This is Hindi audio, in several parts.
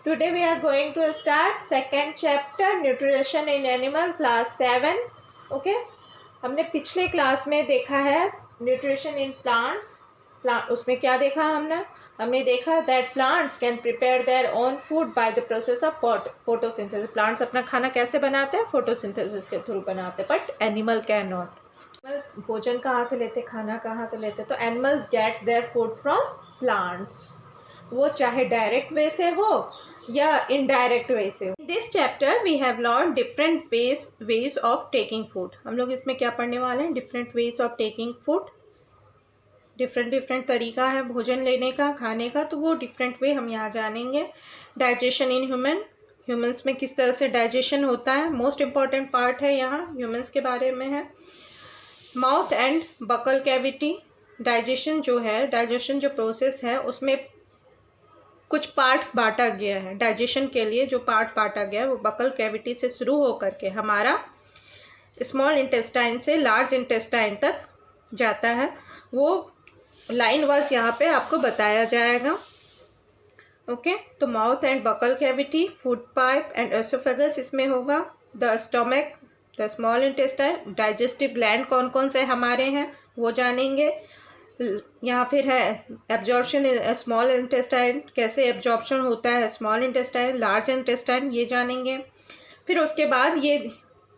Today we are going to start second chapter nutrition in animal class 7. Okay, हमने पिछले क्लास में देखा है न्यूट्रिशन इन प्लांट्स। उसमें क्या देखा हमने देखा that plants can prepare their own food by the process of photosynthesis. Plants अपना खाना कैसे बनाते हैं? फोटोसिंथेसिस के थ्रू बनाते हैं, but animal can not. Animals भोजन कहाँ से लेते, खाना कहाँ से लेते? तो animals gate their food from plants, वो चाहे डायरेक्ट वे से हो या इनडायरेक्ट वे से हो। This chapter we have learn different ways of taking food. हम लोग इसमें क्या पढ़ने वाले हैं? Different ways of taking food. Different तरीका है भोजन लेने का, खाने का, तो वो डिफरेंट वे हम यहाँ जानेंगे। डाइजेशन इन ह्यूमन्स में किस तरह से डाइजेशन होता है, मोस्ट इम्पॉर्टेंट पार्ट है यहाँ ह्यूमन्स के बारे में है। Mouth and buccal cavity, digestion जो प्रोसेस है उसमें कुछ पार्ट्स बांटा गया है। डाइजेशन के लिए जो पार्ट बांटा गया है वो बकल कैविटी से शुरू होकर के हमारा स्मॉल इंटेस्टाइन से लार्ज इंटेस्टाइन तक जाता है। वो लाइन वाइज यहाँ पे आपको बताया जाएगा। ओके, तो mouth and buccal cavity, food pipe and oesophagus इसमें होगा। The stomach, the small intestine, digestive gland कौन कौन से हमारे हैं वो जानेंगे। यहाँ फिर है एब्जॉर्प्शन इन स्मॉल इंटेस्टाइन, कैसे एब्जॉर्प्शन होता है स्मॉल इंटेस्टाइन, लार्ज इंटेस्टाइन, ये जानेंगे। फिर उसके बाद ये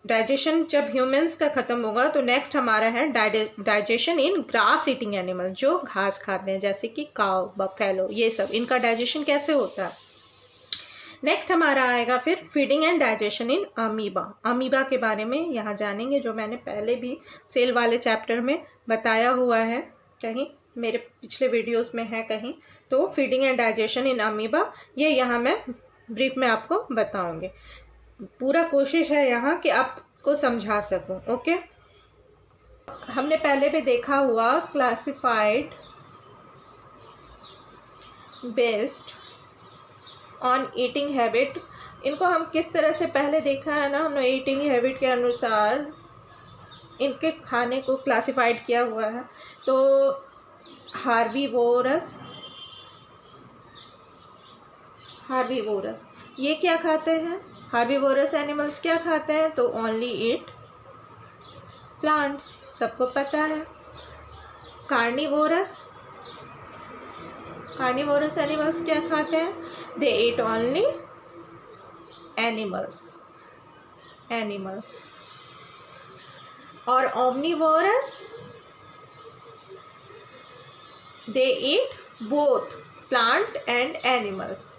डाइजेशन जब ह्यूमंस का ख़त्म होगा तो नेक्स्ट हमारा है डाइजेशन इन ग्रास ईटिंग एनिमल, जो घास खाते हैं, जैसे कि काउ, बफेलो, ये सब, इनका डाइजेशन कैसे होता है। नेक्स्ट हमारा आएगा फिर feeding and digestion in amoeba के बारे में यहाँ जानेंगे, जो मैंने पहले भी सेल वाले चैप्टर में बताया हुआ है, कहीं मेरे पिछले वीडियोस में है कहीं। तो feeding and digestion in amoeba, ये यहाँ मैं ब्रीफ में आपको बताऊंगी। पूरा कोशिश है यहाँ कि आपको समझा सकूं। ओके, हमने पहले भी देखा हुआ classified based on eating habit. इनको हम किस तरह से पहले देखा है ना, हमने ईटिंग हैबिट के अनुसार इनके खाने को क्लासिफाइड किया हुआ है। तो हार्बीवोरस ये क्या खाते हैं? हार्बीवोरस एनिमल्स क्या खाते हैं? तो ओनली ईट प्लांट्स, सबको पता है। कार्निवोरस एनिमल्स क्या खाते हैं? दे ईट ओनली एनिमल्स। और omnivorous they eat both plant and animals.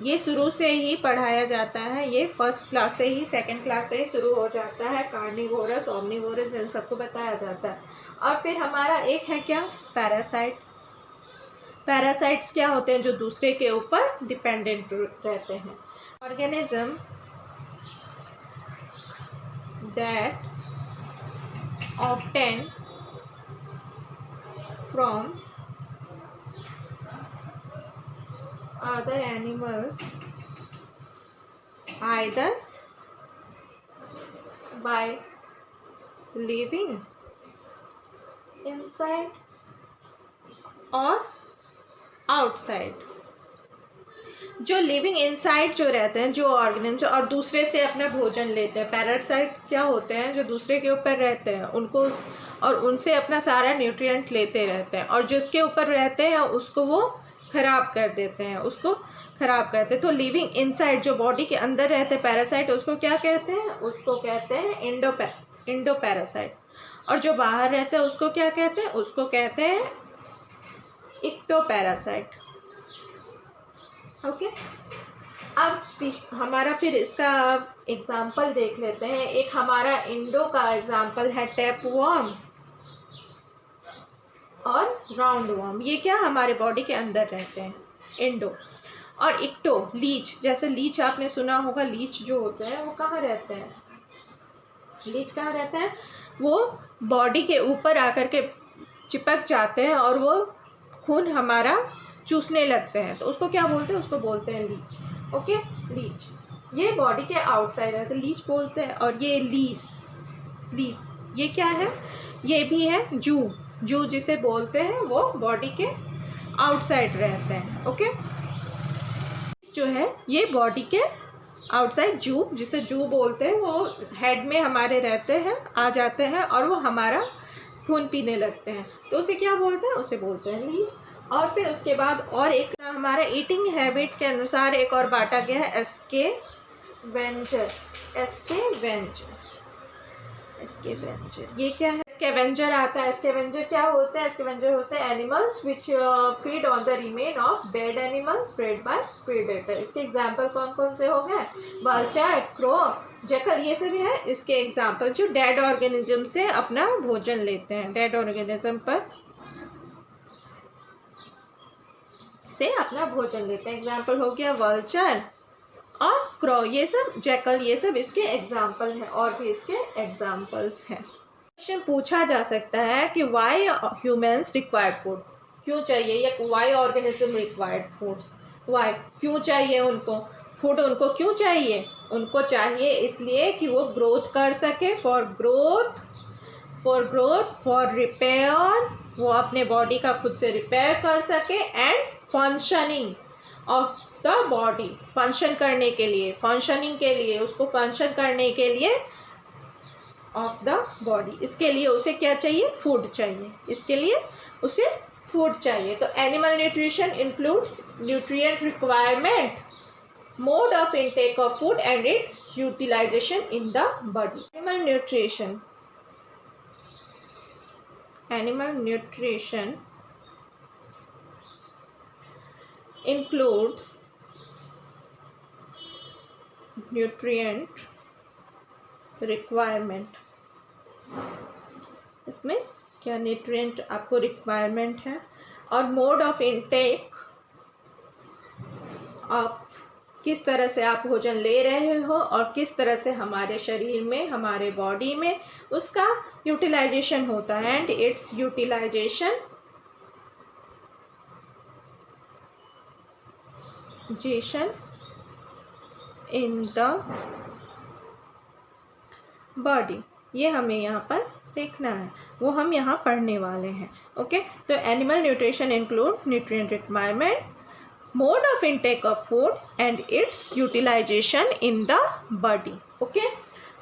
ये शुरू से ही पढ़ाया जाता है, ये फर्स्ट क्लास से ही, सेकंड क्लास से ही शुरू हो जाता है। कार्निवोरस, ओमनिवोरस, इन सबको बताया जाता है। और फिर हमारा एक है क्या? पैरासाइट्स क्या होते हैं? जो दूसरे के ऊपर डिपेंडेंट रहते हैं। Organism that obtain from other animals either by living inside or outside। जो लिविंग इनसाइड जो रहते हैं, जो ऑर्गेनिज्म और दूसरे से अपना भोजन लेते हैं। पैरासाइट्स क्या होते हैं? जो दूसरे के ऊपर रहते हैं, उनको और उनसे अपना सारा न्यूट्रिएंट लेते रहते हैं, और जिसके ऊपर रहते हैं उसको वो खराब कर देते हैं, तो लिविंग इनसाइड जो बॉडी के अंदर रहते हैं पैरासाइट, उसको क्या कहते हैं? उसको कहते हैं इंडोपैरासाइट। और जो बाहर रहते हैं उसको क्या कहते हैं? उसको कहते हैं इक्टोपैरासाइट। ओके, अब हमारा फिर इसका एग्जाम्पल देख लेते हैं। एक हमारा इंडो का एग्जाम्पल है टैप वर्म और राउंड वर्म। ये क्या हमारे बॉडी के अंदर रहते हैं, इंडो। और इक्टो, लीच, जैसे लीच आपने सुना होगा, लीच जो होते हैं वो कहाँ रहते हैं? लीच कहाँ रहते हैं? वो बॉडी के ऊपर आकर के चिपक जाते हैं और वो खून हमारा चूसने लगते हैं, तो उसको क्या बोलते हैं? उसको बोलते हैं लीच। ओके, लीच ये बॉडी के आउटसाइड है तो लीच बोलते हैं। और ये लीस ये क्या है? ये भी है जू जिसे बोलते हैं, वो बॉडी के आउटसाइड रहते हैं। ओके, जो है ये बॉडी के आउटसाइड जू, जिसे जू बोलते हैं, वो हेड में हमारे रहते हैं, आ जाते हैं और वो हमारा खून पीने लगते हैं, तो उसे क्या बोलते हैं, उसे बोलते हैं लीज। और फिर उसके बाद और एक हमारा ईटिंग हैबिट के अनुसार एक और बांटा गया है स्कैवेंजर। ये क्या है? स्कैवेंजर आता है। स्कैवेंजर क्या होता है? स्कैवेंजर होते हैं animals which feed on the remain of dead animals bred by predator. इसके एग्जांपल कौन कौन से हो गए? वल्चर, क्रो, जैकल, ये सभी है इसके एग्जांपल जो डेड ऑर्गेनिज्म से अपना भोजन लेते हैं, डेड ऑर्गेनिज्म पर से अपना भोजन लेते हैं। एग्जाम्पल हो गया वल्चर और क्रो, ये सब, जैकल, ये सब इसके एग्जाम्पल हैं। और भी इसके एग्जाम्पल्स हैं। क्वेश्चन पूछा जा सकता है कि वाई ह्यूमंस रिक्वायर्ड फूड, क्यों चाहिए, या why organism required food, why, क्यों चाहिए उनको फूड, उनको क्यों चाहिए? उनको चाहिए इसलिए कि वो ग्रोथ कर सके, फॉर ग्रोथ, फॉर रिपेयर, वो अपने बॉडी का खुद से रिपेयर कर सके, and functioning of the body, function करने के लिए, फंक्शनिंग के लिए, उसको फंक्शन करने के लिए ऑफ द बॉडी, इसके लिए उसे क्या चाहिए? फूड चाहिए, इसके लिए उसे फूड चाहिए। तो animal nutrition includes nutrient requirement, mode of intake of food and its utilization in the body. Animal nutrition includes nutrient requirement। इसमें क्या न्यूट्रिएंट आपको रिक्वायरमेंट है, और मोड ऑफ इनटेक, आप किस तरह से आप भोजन ले रहे हो और किस तरह से हमारे शरीर में, हमारे बॉडी में उसका यूटिलाइजेशन होता है, and its utilization in the body. ये हमें यहाँ पर देखना है, वो हम यहाँ पढ़ने वाले हैं। ओके, तो animal nutrition include nutrient requirement, mode of intake of food and its utilization in the body. Okay,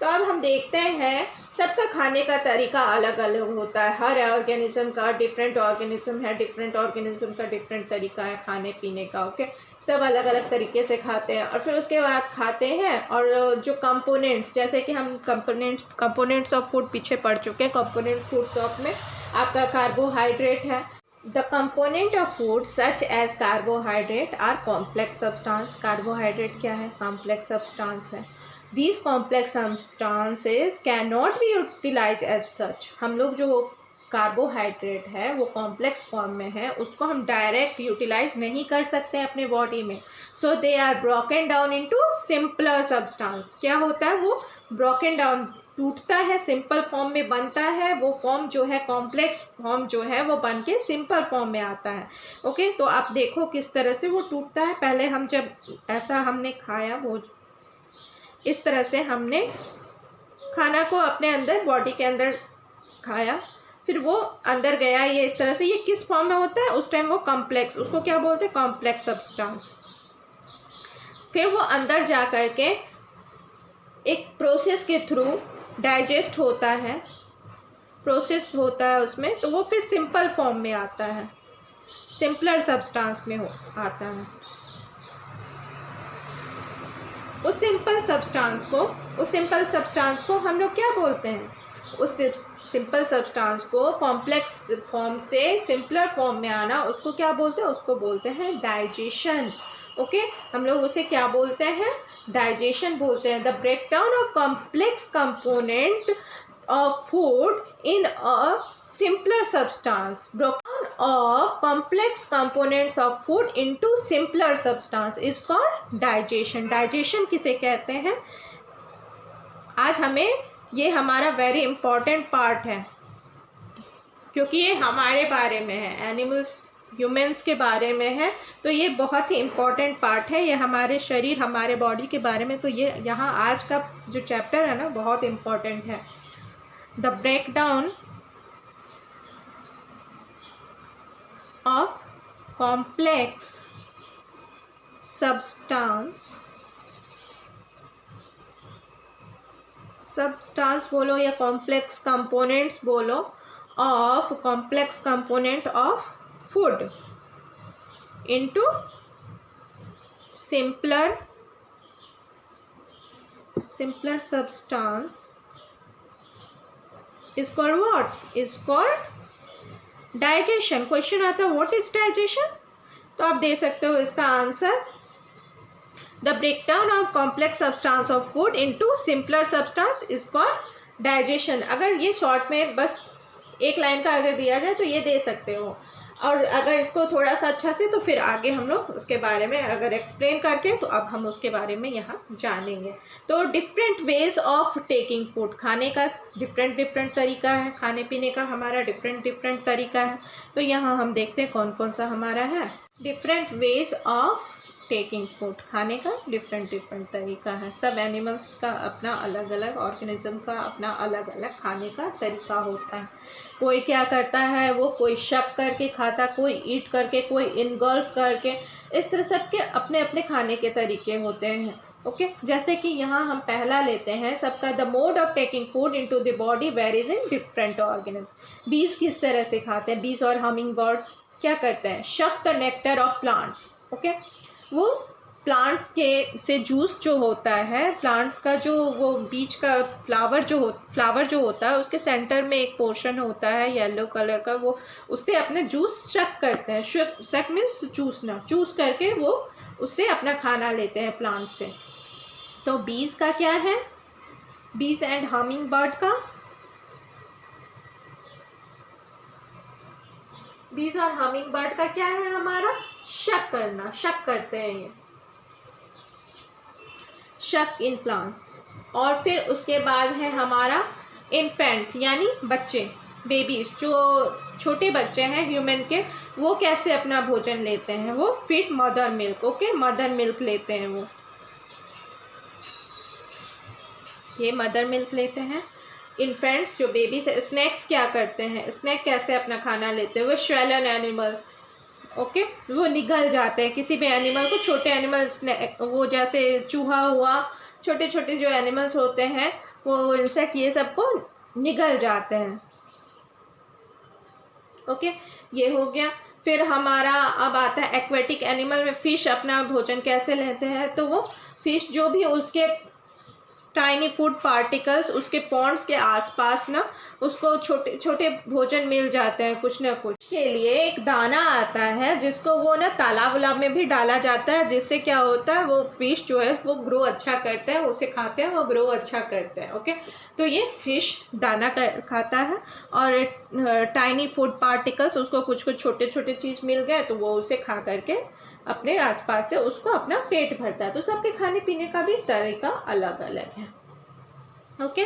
तो अब हम देखते हैं, सबका खाने का तरीका अलग अलग होता है, हर ऑर्गेनिज्म का डिफरेंट ऑर्गेनिज्म है, डिफरेंट ऑर्गेनिज्म का डिफरेंट तरीका है खाने पीने का। ओके, सब अलग अलग तरीके से खाते हैं, और फिर उसके बाद खाते हैं, और जो कंपोनेंट्स, जैसे कि हम कंपोनेंट्स ऑफ फूड पीछे पढ़ चुके हैं, कंपोनेंट फूड्स ऑफ में आपका कार्बोहाइड्रेट है। The component of food such as carbohydrate are complex substance. Carbohydrate क्या है? कॉम्प्लेक्स सब्सटेंस है। These complex substances cannot be utilized as such। हम लोग जो कार्बोहाइड्रेट है वो कॉम्प्लेक्स फॉर्म में है, उसको हम डायरेक्ट यूटिलाइज नहीं कर सकते अपने बॉडी में। So they are broken down into simpler substance. क्या होता है? वो ब्रोकन डाउन, टूटता है, सिंपल फॉर्म में बनता है, वो फॉर्म जो है, कॉम्प्लेक्स फॉर्म जो है वो बन के सिंपल फॉर्म में आता है। ओके, तो आप देखो किस तरह से वो टूटता है। पहले हम जब ऐसा हमने खाया, वो इस तरह से हमने खाना को अपने अंदर, बॉडी के अंदर खाया, फिर वो अंदर गया, ये इस तरह से, ये किस फॉर्म में होता है? उस टाइम वो कॉम्प्लेक्स, उसको क्या बोलते हैं? Complex substance. फिर वो अंदर जा कर के एक प्रोसेस के थ्रू डाइजेस्ट होता है, प्रोसेस होता है उसमें, तो वो फिर सिंपल फॉर्म में आता है, सिंपलर सब्सटेंस में आता है। उस सिंपल सब्सटेंस को हम लोग क्या बोलते हैं? उस सिंपल सब्सटेंस को कॉम्प्लेक्स फॉर्म से सिंपलर फॉर्म में आना, उसको क्या बोलते हैं? उसको बोलते हैं डाइजेशन। ओके, हम लोग उसे क्या बोलते हैं? डाइजेशन बोलते हैं। The breakdown of complex component of food in a simpler substance, breakdown of complex components of food into simpler substance is called digestion। digestion किसे कहते हैं? आज हमें ये हमारा वेरी इंपॉर्टेंट पार्ट है, क्योंकि ये हमारे बारे में है, एनिमल्स, ह्यूमंस के बारे में है, तो ये बहुत ही इम्पॉर्टेंट पार्ट है, ये हमारे शरीर, हमारे बॉडी के बारे में। तो ये यहाँ आज का जो चैप्टर है ना, बहुत इम्पॉर्टेंट है। The breakdown of complex substance बोलो या कॉम्प्लेक्स कंपोनेंट्स बोलो of complex component of food into simpler substance is for what? Is for digestion. Question आता है व्हाट इज डाइजेशन, तो आप दे सकते हो इसका answer the breakdown of complex substance of food into simpler substance is for digestion. अगर ये शॉर्ट में बस एक लाइन का अगर दिया जाए तो ये दे सकते हो, और अगर इसको थोड़ा सा अच्छा से तो फिर आगे हम लोग उसके बारे में अगर एक्सप्लेन करके तो अब हम उसके बारे में यहाँ जानेंगे। तो different ways of taking food, खाने का डिफरेंट तरीका है, खाने पीने का हमारा डिफरेंट तरीका है। तो यहाँ हम देखते हैं कौन कौन सा हमारा है। Different ways of taking food, खाने का डिफरेंट तरीका है। सब एनिमल्स का अपना अलग अलग, ऑर्गेनिज्म का अपना अलग अलग खाने का तरीका होता है। कोई क्या करता है, वो कोई शक करके खाता, कोई ईट करके, कोई इनगल्फ करके, इस तरह सबके अपने अपने खाने के तरीके होते हैं। ओके, जैसे कि यहाँ हम पहला लेते हैं सबका, the mode of taking food into the body varies in different organism. बीज किस तरह से खाते हैं, बीज और हमिंग बर्ड क्या करते हैं, शक the nectar of plants. Okay, वो प्लांट्स के से जूस जो होता है, प्लांट्स का जो वो बीज का फ्लावर जो होता है उसके सेंटर में एक पोर्शन होता है येलो कलर का, वो उससे अपने जूस शक करते हैं। शक मीन्स चूस करके वो उससे अपना खाना लेते हैं प्लांट से। तो बीज का क्या है, बीज एंड हमिंग बर्ड का, बीज और हमिंग बर्ड का क्या है हमारा, शक करना, शक करते हैं ये, शक इन प्लांट। और फिर उसके बाद है हमारा इन्फेंट यानी बच्चे, बेबीज, जो छोटे बच्चे हैं ह्यूमन के, वो कैसे अपना भोजन लेते हैं, वो feed mother milk. Okay, mother milk लेते हैं वो, ये मदर मिल्क लेते हैं। इन्फेंट्स जो बेबीज है, स्नैक्स क्या करते हैं, स्नैक कैसे अपना खाना लेते हैं, वो स्वैलन एनिमल। ओके, वो निगल जाते हैं किसी भी एनिमल को, छोटे एनिमल्स वो जैसे चूहा हुआ, छोटे छोटे जो एनिमल्स होते हैं वो इंसेक्ट, ये सबको निगल जाते हैं। ओके, ये हो गया। फिर हमारा अब आता है एक्वेटिक एनिमल में फिश अपना भोजन कैसे लेते हैं, तो वो फिश जो भी उसके टाइनी फूड पार्टिकल्स उसके पॉन्ड्स के आसपास ना, उसको छोटे छोटे भोजन मिल जाते हैं कुछ ना कुछ। के लिए एक दाना आता है जिसको वो ना तालाब वालाब में भी डाला जाता है, जिससे क्या होता है वो फिश जो है वो ग्रो अच्छा करते हैं, उसे खाते हैं वो ग्रो अच्छा करते हैं। ओके, तो ये फिश दाना खाता है, और टाइनी फूड पार्टिकल्स उसको कुछ छोटे छोटे चीज़ मिल गए तो वो उसे खा करके अपने आसपास से उसको अपना पेट भरता है। तो सबके खाने पीने का भी तरीका अलग अलग है। ओके।